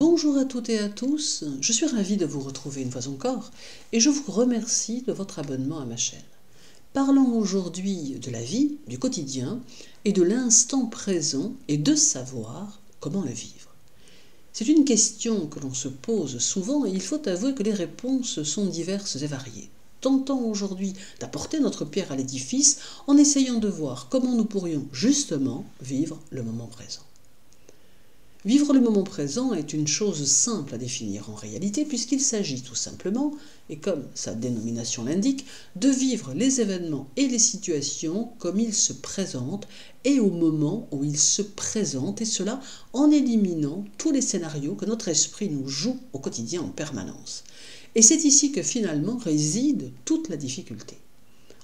Bonjour à toutes et à tous, je suis ravie de vous retrouver une fois encore et je vous remercie de votre abonnement à ma chaîne. Parlons aujourd'hui de la vie, du quotidien et de l'instant présent et de savoir comment le vivre. C'est une question que l'on se pose souvent et il faut avouer que les réponses sont diverses et variées. Tentons aujourd'hui d'apporter notre pierre à l'édifice en essayant de voir comment nous pourrions justement vivre le moment présent. Vivre le moment présent est une chose simple à définir en réalité puisqu'il s'agit tout simplement, et comme sa dénomination l'indique, de vivre les événements et les situations comme ils se présentent et au moment où ils se présentent, et cela en éliminant tous les scénarios que notre esprit nous joue au quotidien en permanence. Et c'est ici que finalement réside toute la difficulté.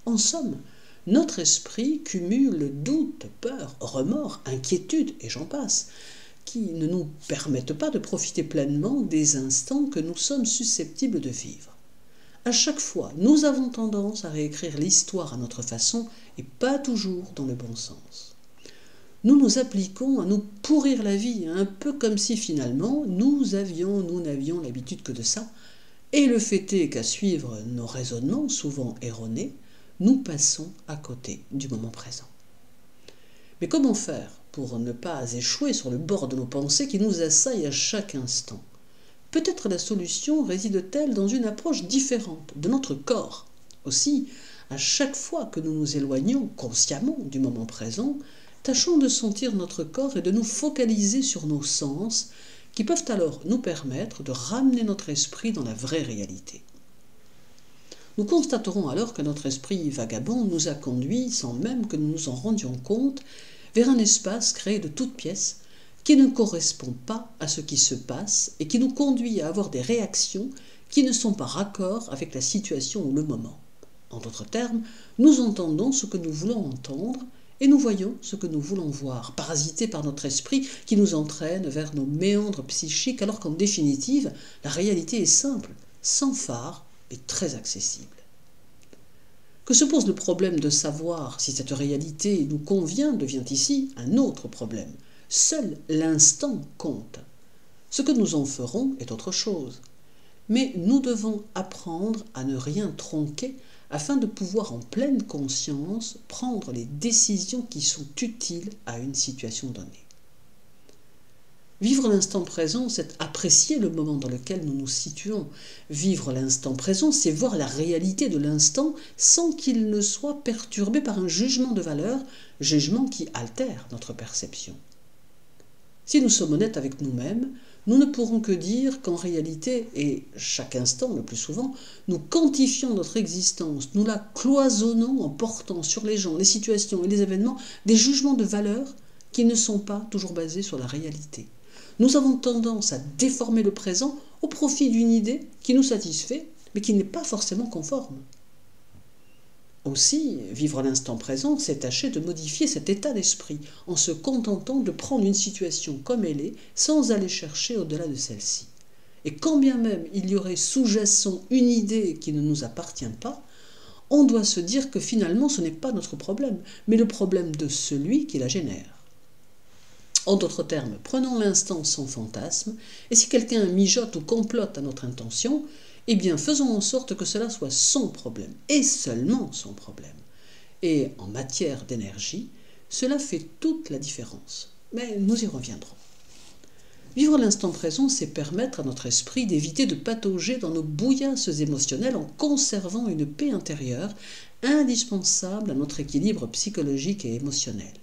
En somme, notre esprit cumule doutes, peurs, remords, inquiétudes et j'en passe, qui ne nous permettent pas de profiter pleinement des instants que nous sommes susceptibles de vivre. À chaque fois, nous avons tendance à réécrire l'histoire à notre façon et pas toujours dans le bon sens. Nous nous appliquons à nous pourrir la vie, un peu comme si finalement nous n'avions l'habitude que de ça, et le fait est qu'à suivre nos raisonnements, souvent erronés, nous passons à côté du moment présent. Mais comment faire pour ne pas échouer sur le bord de nos pensées qui nous assaillent à chaque instant? Peut-être la solution réside-t-elle dans une approche différente de notre corps. Aussi, à chaque fois que nous nous éloignons consciemment du moment présent, tâchons de sentir notre corps et de nous focaliser sur nos sens qui peuvent alors nous permettre de ramener notre esprit dans la vraie réalité. Nous constaterons alors que notre esprit vagabond nous a conduits, sans même que nous nous en rendions compte, vers un espace créé de toutes pièces qui ne correspond pas à ce qui se passe et qui nous conduit à avoir des réactions qui ne sont pas raccord avec la situation ou le moment. En d'autres termes, nous entendons ce que nous voulons entendre et nous voyons ce que nous voulons voir, parasités par notre esprit qui nous entraîne vers nos méandres psychiques alors qu'en définitive, la réalité est simple, sans phare et très accessible. Que se pose le problème de savoir si cette réalité nous convient devient ici un autre problème. Seul l'instant compte. Ce que nous en ferons est autre chose. Mais nous devons apprendre à ne rien tronquer afin de pouvoir en pleine conscience prendre les décisions qui sont utiles à une situation donnée. Vivre l'instant présent, c'est apprécier le moment dans lequel nous nous situons. Vivre l'instant présent, c'est voir la réalité de l'instant sans qu'il ne soit perturbé par un jugement de valeur, jugement qui altère notre perception. Si nous sommes honnêtes avec nous-mêmes, nous ne pourrons que dire qu'en réalité, et chaque instant le plus souvent, nous quantifions notre existence, nous la cloisonnons en portant sur les gens, les situations et les événements des jugements de valeur qui ne sont pas toujours basés sur la réalité. Nous avons tendance à déformer le présent au profit d'une idée qui nous satisfait, mais qui n'est pas forcément conforme. Aussi, vivre l'instant présent, c'est tâcher de modifier cet état d'esprit en se contentant de prendre une situation comme elle est, sans aller chercher au-delà de celle-ci. Et quand bien même il y aurait sous-jacent une idée qui ne nous appartient pas, on doit se dire que finalement ce n'est pas notre problème, mais le problème de celui qui la génère. En d'autres termes, prenons l'instant sans fantasme, et si quelqu'un mijote ou complote à notre intention, eh bien faisons en sorte que cela soit son problème, et seulement son problème. Et en matière d'énergie, cela fait toute la différence. Mais nous y reviendrons. Vivre l'instant présent, c'est permettre à notre esprit d'éviter de patauger dans nos bouillasses émotionnelles en conservant une paix intérieure indispensable à notre équilibre psychologique et émotionnel.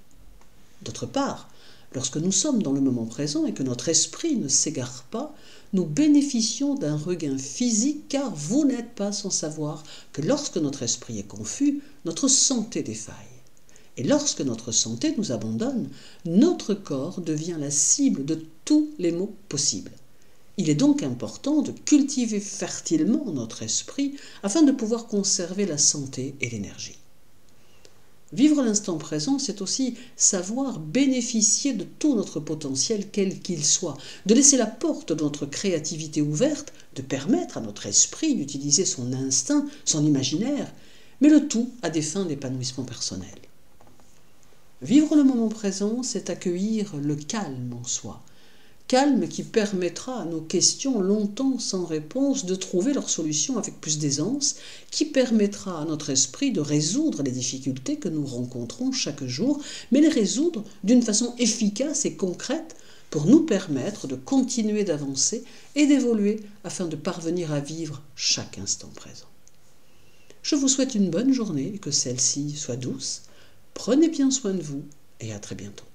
D'autre part, lorsque nous sommes dans le moment présent et que notre esprit ne s'égare pas, nous bénéficions d'un regain physique car vous n'êtes pas sans savoir que lorsque notre esprit est confus, notre santé défaille. Et lorsque notre santé nous abandonne, notre corps devient la cible de tous les maux possibles. Il est donc important de cultiver fertilement notre esprit afin de pouvoir conserver la santé et l'énergie. Vivre l'instant présent, c'est aussi savoir bénéficier de tout notre potentiel quel qu'il soit, de laisser la porte de notre créativité ouverte, de permettre à notre esprit d'utiliser son instinct, son imaginaire, mais le tout à des fins d'épanouissement personnel. Vivre le moment présent, c'est accueillir le calme en soi, calme qui permettra à nos questions longtemps sans réponse de trouver leur solution avec plus d'aisance, qui permettra à notre esprit de résoudre les difficultés que nous rencontrons chaque jour, mais les résoudre d'une façon efficace et concrète pour nous permettre de continuer d'avancer et d'évoluer afin de parvenir à vivre chaque instant présent. Je vous souhaite une bonne journée et que celle-ci soit douce. Prenez bien soin de vous et à très bientôt.